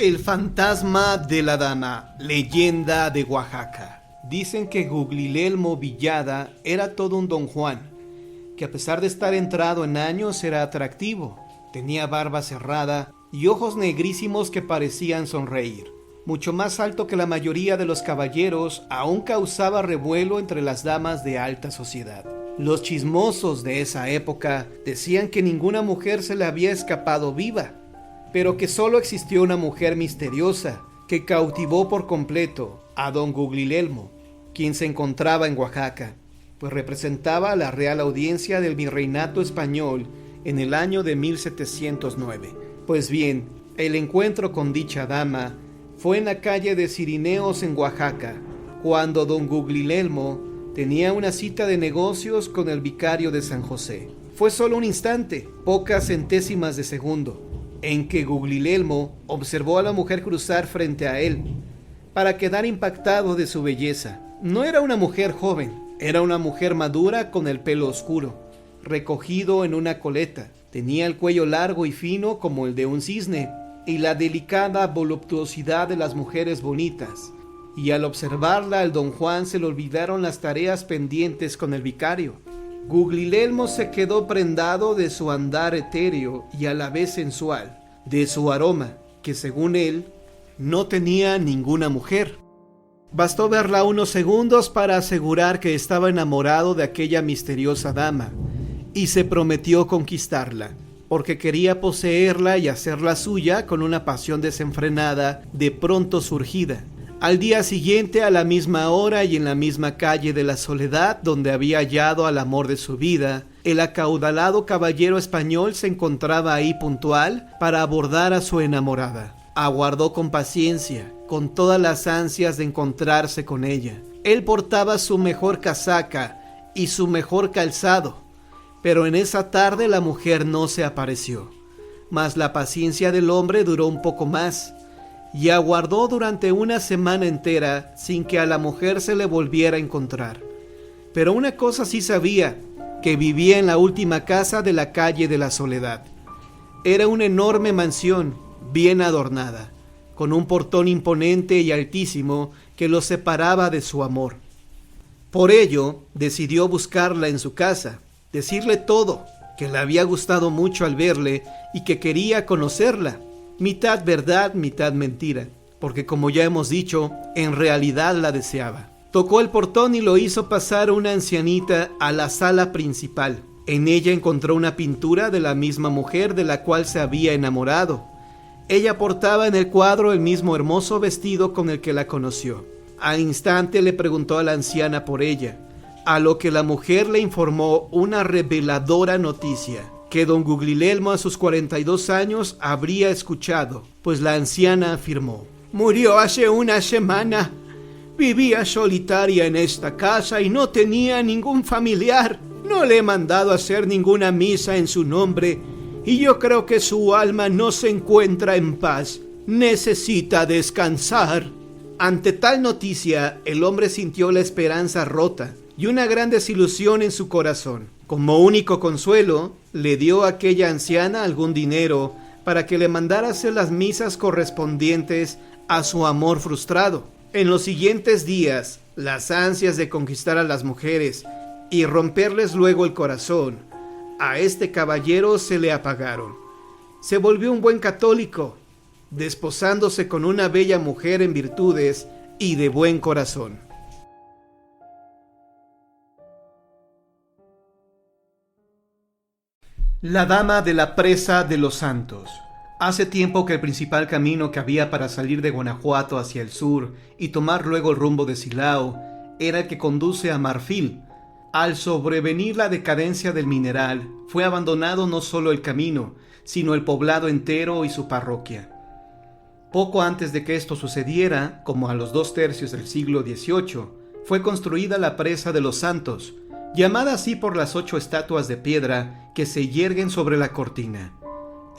El fantasma de la dama, leyenda de Oaxaca. Dicen que Guglielmo Villada era todo un don Juan, que a pesar de estar entrado en años era atractivo. Tenía barba cerrada y ojos negrísimos que parecían sonreír. Mucho más alto que la mayoría de los caballeros, aún causaba revuelo entre las damas de alta sociedad. Los chismosos de esa época decían que ninguna mujer se le había escapado viva, pero que solo existió una mujer misteriosa que cautivó por completo a don Guglielmo, quien se encontraba en Oaxaca, pues representaba a la Real Audiencia del Virreinato Español en el año de 1709. Pues bien, el encuentro con dicha dama fue en la calle de Cirineos en Oaxaca, cuando don Guglielmo tenía una cita de negocios con el vicario de San José. Fue solo un instante, pocas centésimas de segundo, en que Guglielmo observó a la mujer cruzar frente a él, para quedar impactado de su belleza. No era una mujer joven, era una mujer madura con el pelo oscuro, recogido en una coleta. Tenía el cuello largo y fino como el de un cisne, y la delicada voluptuosidad de las mujeres bonitas. Y al observarla, al don Juan se le olvidaron las tareas pendientes con el vicario. Guglielmo se quedó prendado de su andar etéreo y a la vez sensual, de su aroma, que según él, no tenía ninguna mujer. Bastó verla unos segundos para asegurar que estaba enamorado de aquella misteriosa dama, y se prometió conquistarla, porque quería poseerla y hacerla suya con una pasión desenfrenada de pronto surgida. Al día siguiente, a la misma hora y en la misma calle de la Soledad, donde había hallado al amor de su vida, el acaudalado caballero español se encontraba ahí puntual para abordar a su enamorada. Aguardó con paciencia, con todas las ansias de encontrarse con ella. Él portaba su mejor casaca y su mejor calzado, pero en esa tarde la mujer no se apareció. Mas la paciencia del hombre duró un poco más, y aguardó durante una semana entera sin que a la mujer se le volviera a encontrar. Pero una cosa sí sabía, que vivía en la última casa de la calle de la Soledad. Era una enorme mansión, bien adornada, con un portón imponente y altísimo que lo separaba de su amor. Por ello, decidió buscarla en su casa, decirle todo, que le había gustado mucho al verle y que quería conocerla. Mitad verdad, mitad mentira, porque como ya hemos dicho, en realidad la deseaba. Tocó el portón y lo hizo pasar una ancianita a la sala principal. En ella encontró una pintura de la misma mujer de la cual se había enamorado. Ella portaba en el cuadro el mismo hermoso vestido con el que la conoció. Al instante le preguntó a la anciana por ella, a lo que la mujer le informó una reveladora noticia, que don Guglielmo a sus 42 años habría escuchado, pues la anciana afirmó: «Murió hace una semana. Vivía solitaria en esta casa y no tenía ningún familiar. No le he mandado hacer ninguna misa en su nombre y yo creo que su alma no se encuentra en paz. Necesita descansar». Ante tal noticia, el hombre sintió la esperanza rota y una gran desilusión en su corazón. Como único consuelo, le dio a aquella anciana algún dinero para que le mandara hacer las misas correspondientes a su amor frustrado. En los siguientes días, las ansias de conquistar a las mujeres y romperles luego el corazón a este caballero se le apagaron. Se volvió un buen católico, desposándose con una bella mujer en virtudes y de buen corazón. La dama de la presa de los Santos. Hace tiempo que el principal camino que había para salir de Guanajuato hacia el sur y tomar luego el rumbo de Silao era el que conduce a Marfil. Al sobrevenir la decadencia del mineral, fue abandonado no solo el camino, sino el poblado entero y su parroquia. Poco antes de que esto sucediera, como a los 2/3 del siglo XVIII, fue construida la presa de los Santos, llamada así por las 8 estatuas de piedra que se yerguen sobre la cortina.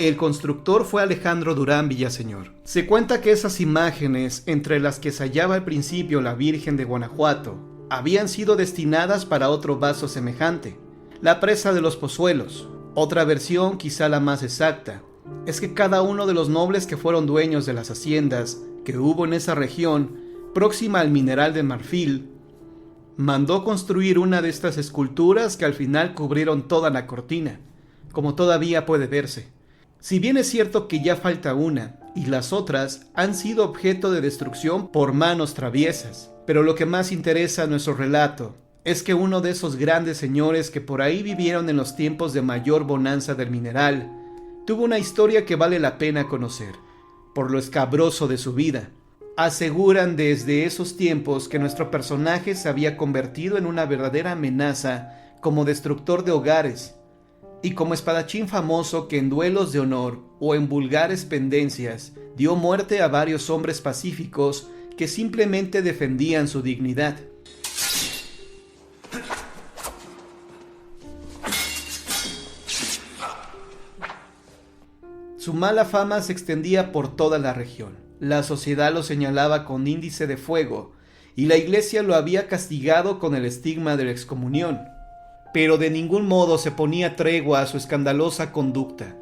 El constructor fue Alejandro Durán Villaseñor. Se cuenta que esas imágenes, entre las que se hallaba al principio la Virgen de Guanajuato, habían sido destinadas para otro vaso semejante, la presa de los Pozuelos. Otra versión, quizá la más exacta, es que cada uno de los nobles que fueron dueños de las haciendas que hubo en esa región, próxima al mineral de marfil, mandó construir una de estas esculturas que al final cubrieron toda la cortina, como todavía puede verse. Si bien es cierto que ya falta una, y las otras han sido objeto de destrucción por manos traviesas, pero lo que más interesa a nuestro relato es que uno de esos grandes señores que por ahí vivieron en los tiempos de mayor bonanza del mineral, tuvo una historia que vale la pena conocer, por lo escabroso de su vida. Aseguran desde esos tiempos que nuestro personaje se había convertido en una verdadera amenaza como destructor de hogares, y como espadachín famoso que en duelos de honor o en vulgares pendencias dio muerte a varios hombres pacíficos que simplemente defendían su dignidad. Su mala fama se extendía por toda la región. La sociedad lo señalaba con índice de fuego y la iglesia lo había castigado con el estigma de la excomunión. Pero de ningún modo se ponía tregua a su escandalosa conducta.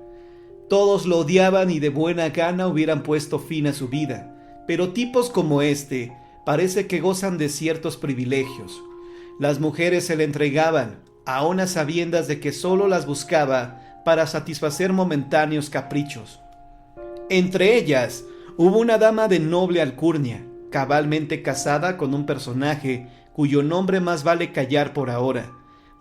Todos lo odiaban y de buena gana hubieran puesto fin a su vida, pero tipos como este parece que gozan de ciertos privilegios. Las mujeres se le entregaban, aun a sabiendas de que solo las buscaba para satisfacer momentáneos caprichos. Entre ellas hubo una dama de noble alcurnia, cabalmente casada con un personaje cuyo nombre más vale callar por ahora,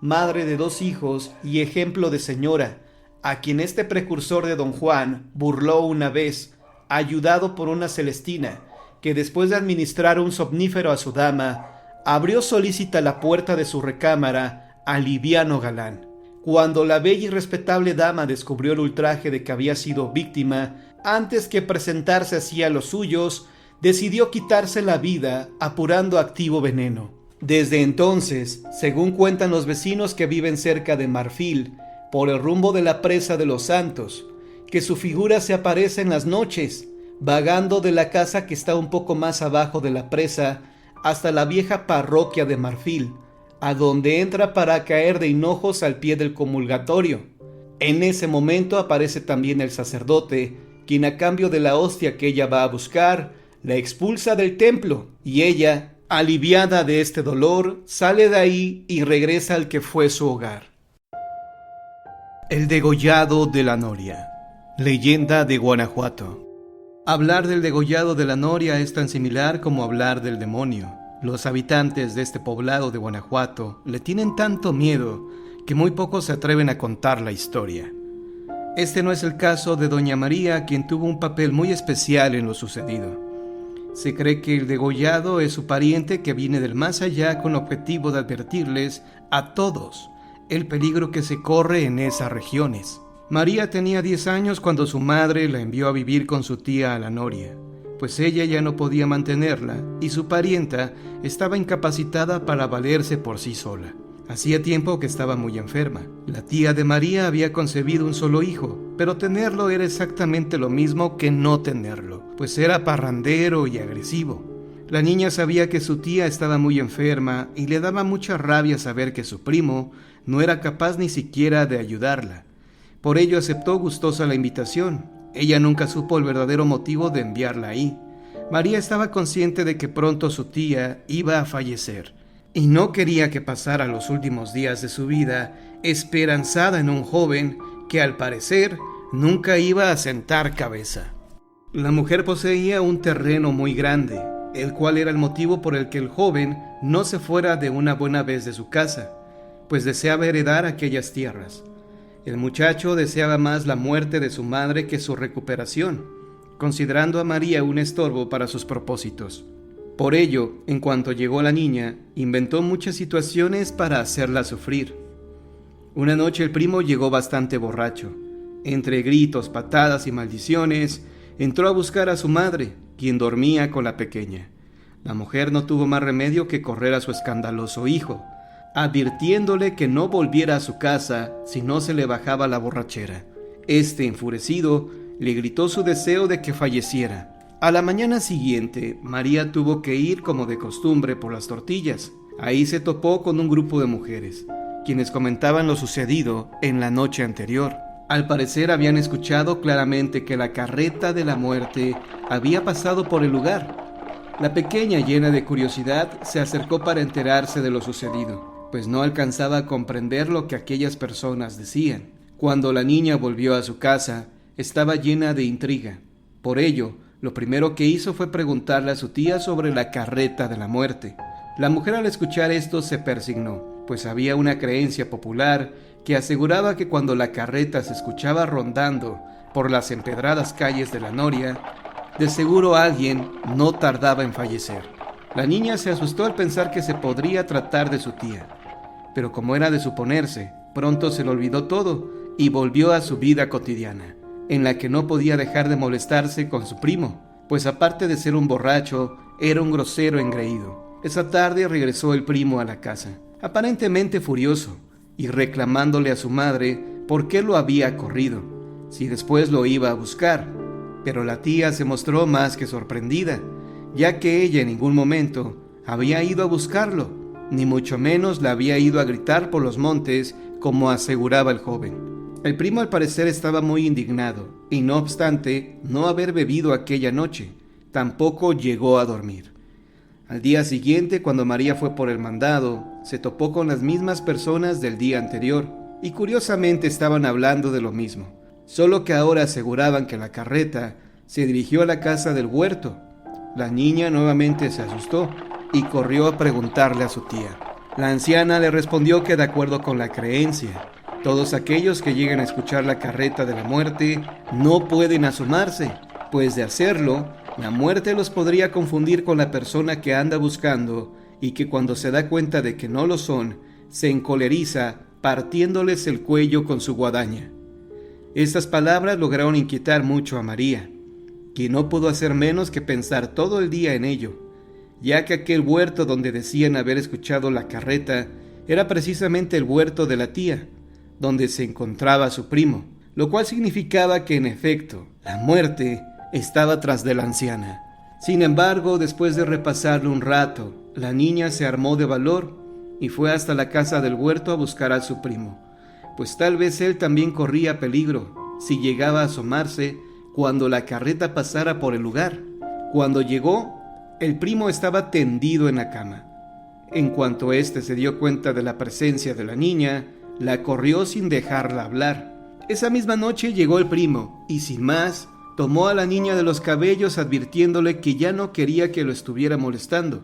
madre de 2 hijos y ejemplo de señora, a quien este precursor de Don Juan burló una vez, ayudado por una celestina, que después de administrar un somnífero a su dama, abrió solícita la puerta de su recámara al liviano galán. Cuando la bella y respetable dama descubrió el ultraje de que había sido víctima, antes que presentarse así a los suyos, decidió quitarse la vida apurando activo veneno. Desde entonces, según cuentan los vecinos que viven cerca de Marfil, por el rumbo de la presa de los Santos, que su figura se aparece en las noches, vagando de la casa que está un poco más abajo de la presa hasta la vieja parroquia de Marfil, a donde entra para caer de hinojos al pie del comulgatorio. En ese momento aparece también el sacerdote, quien a cambio de la hostia que ella va a buscar, la expulsa del templo, y ella, aliviada de este dolor, sale de ahí y regresa al que fue su hogar. El degollado de la Noria. Leyenda de Guanajuato. Hablar del degollado de la Noria es tan similar como hablar del demonio. Los habitantes de este poblado de Guanajuato le tienen tanto miedo que muy pocos se atreven a contar la historia. Este no es el caso de Doña María, quien tuvo un papel muy especial en lo sucedido. Se cree que el degollado es su pariente que viene del más allá con objetivo de advertirles a todos el peligro que se corre en esas regiones. María tenía 10 años cuando su madre la envió a vivir con su tía a la Noria, pues ella ya no podía mantenerla y su parienta estaba incapacitada para valerse por sí sola. Hacía tiempo que estaba muy enferma. La tía de María había concebido un solo hijo, pero tenerlo era exactamente lo mismo que no tenerlo, pues era parrandero y agresivo. La niña sabía que su tía estaba muy enferma y le daba mucha rabia saber que su primo no era capaz ni siquiera de ayudarla. Por ello aceptó gustosa la invitación. Ella nunca supo el verdadero motivo de enviarla ahí. María estaba consciente de que pronto su tía iba a fallecer y no quería que pasara los últimos días de su vida esperanzada en un joven que al parecer nunca iba a sentar cabeza. La mujer poseía un terreno muy grande, el cual era el motivo por el que el joven no se fuera de una buena vez de su casa, pues deseaba heredar aquellas tierras. El muchacho deseaba más la muerte de su madre que su recuperación, considerando a María un estorbo para sus propósitos. Por ello, en cuanto llegó la niña, inventó muchas situaciones para hacerla sufrir. Una noche el primo llegó bastante borracho. Entre gritos, patadas y maldiciones, entró a buscar a su madre, quien dormía con la pequeña. La mujer no tuvo más remedio que correr a su escandaloso hijo, advirtiéndole que no volviera a su casa si no se le bajaba la borrachera. Este, enfurecido, le gritó su deseo de que falleciera. A la mañana siguiente, María tuvo que ir como de costumbre por las tortillas. Ahí se topó con un grupo de mujeres, quienes comentaban lo sucedido en la noche anterior. Al parecer habían escuchado claramente que la carreta de la muerte había pasado por el lugar. La pequeña, llena de curiosidad, se acercó para enterarse de lo sucedido, pues no alcanzaba a comprender lo que aquellas personas decían. Cuando la niña volvió a su casa, estaba llena de intriga. Por ello, lo primero que hizo fue preguntarle a su tía sobre la carreta de la muerte. La mujer, al escuchar esto, se persignó, pues había una creencia popular que aseguraba que cuando la carreta se escuchaba rondando por las empedradas calles de la Noria, de seguro alguien no tardaba en fallecer. La niña se asustó al pensar que se podría tratar de su tía, pero como era de suponerse, pronto se le olvidó todo y volvió a su vida cotidiana, en la que no podía dejar de molestarse con su primo, pues aparte de ser un borracho, era un grosero engreído. Esa tarde regresó el primo a la casa, aparentemente furioso, y reclamándole a su madre por qué lo había corrido, si después lo iba a buscar. Pero la tía se mostró más que sorprendida, ya que ella en ningún momento había ido a buscarlo, ni mucho menos la había ido a gritar por los montes como aseguraba el joven. El primo al parecer estaba muy indignado, y no obstante no haber bebido aquella noche, tampoco llegó a dormir. Al día siguiente, cuando María fue por el mandado, se topó con las mismas personas del día anterior, y curiosamente estaban hablando de lo mismo, solo que ahora aseguraban que la carreta se dirigió a la casa del huerto. La niña nuevamente se asustó y corrió a preguntarle a su tía. La anciana le respondió que de acuerdo con la creencia, todos aquellos que lleguen a escuchar la carreta de la muerte no pueden asomarse, pues de hacerlo, la muerte los podría confundir con la persona que anda buscando y que cuando se da cuenta de que no lo son, se encoleriza partiéndoles el cuello con su guadaña. Estas palabras lograron inquietar mucho a María, quien no pudo hacer menos que pensar todo el día en ello, ya que aquel huerto donde decían haber escuchado la carreta era precisamente el huerto de la tía, donde se encontraba su primo, lo cual significaba que en efecto la muerte estaba tras de la anciana. Sin embargo, después de repasarlo un rato, la niña se armó de valor y fue hasta la casa del huerto a buscar a su primo, pues tal vez él también corría peligro si llegaba a asomarse cuando la carreta pasara por el lugar. Cuando llegó, el primo estaba tendido en la cama. En cuanto éste se dio cuenta de la presencia de la niña, la corrió sin dejarla hablar. Esa misma noche llegó el primo y sin más, tomó a la niña de los cabellos advirtiéndole que ya no quería que lo estuviera molestando,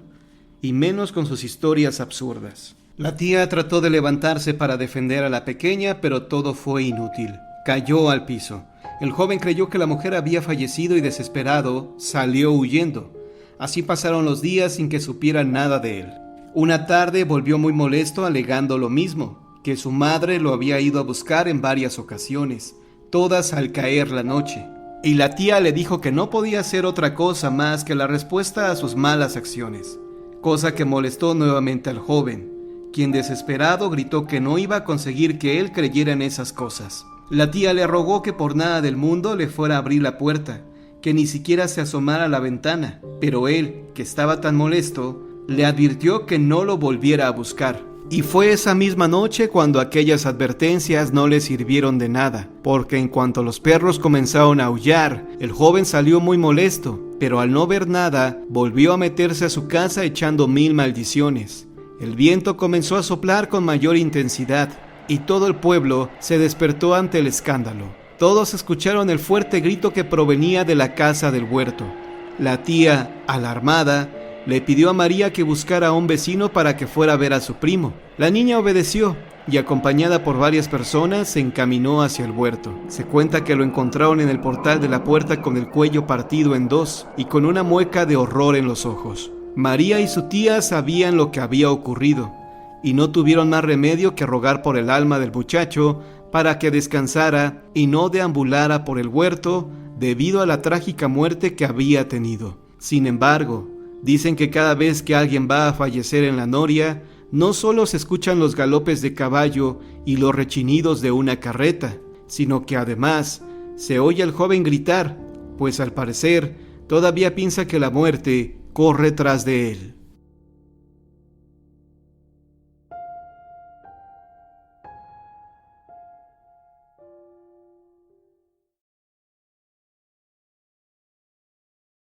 y menos con sus historias absurdas. La tía trató de levantarse para defender a la pequeña, pero todo fue inútil. Cayó al piso. El joven creyó que la mujer había fallecido y desesperado salió huyendo. Así pasaron los días sin que supieran nada de él. Una tarde volvió muy molesto alegando lo mismo, que su madre lo había ido a buscar en varias ocasiones, todas al caer la noche. Y la tía le dijo que no podía hacer otra cosa más que la respuesta a sus malas acciones, cosa que molestó nuevamente al joven, quien desesperado gritó que no iba a conseguir que él creyera en esas cosas. La tía le rogó que por nada del mundo le fuera a abrir la puerta, que ni siquiera se asomara a la ventana, pero él, que estaba tan molesto, le advirtió que no lo volviera a buscar. Y fue esa misma noche cuando aquellas advertencias no le sirvieron de nada, porque en cuanto los perros comenzaron a aullar, el joven salió muy molesto, pero al no ver nada, volvió a meterse a su casa echando 1000 maldiciones. El viento comenzó a soplar con mayor intensidad, y todo el pueblo se despertó ante el escándalo. Todos escucharon el fuerte grito que provenía de la casa del huerto. La tía, alarmada, le pidió a María que buscara a un vecino para que fuera a ver a su primo. La niña obedeció y, acompañada por varias personas, se encaminó hacia el huerto. Se cuenta que lo encontraron en el portal de la puerta con el cuello partido en dos y con una mueca de horror en los ojos. María y su tía sabían lo que había ocurrido y no tuvieron más remedio que rogar por el alma del muchacho para que descansara y no deambulara por el huerto debido a la trágica muerte que había tenido. Sin embargo, dicen que cada vez que alguien va a fallecer en la Noria, no solo se escuchan los galopes de caballo y los rechinidos de una carreta, sino que además se oye al joven gritar, pues al parecer todavía piensa que la muerte corre tras de él.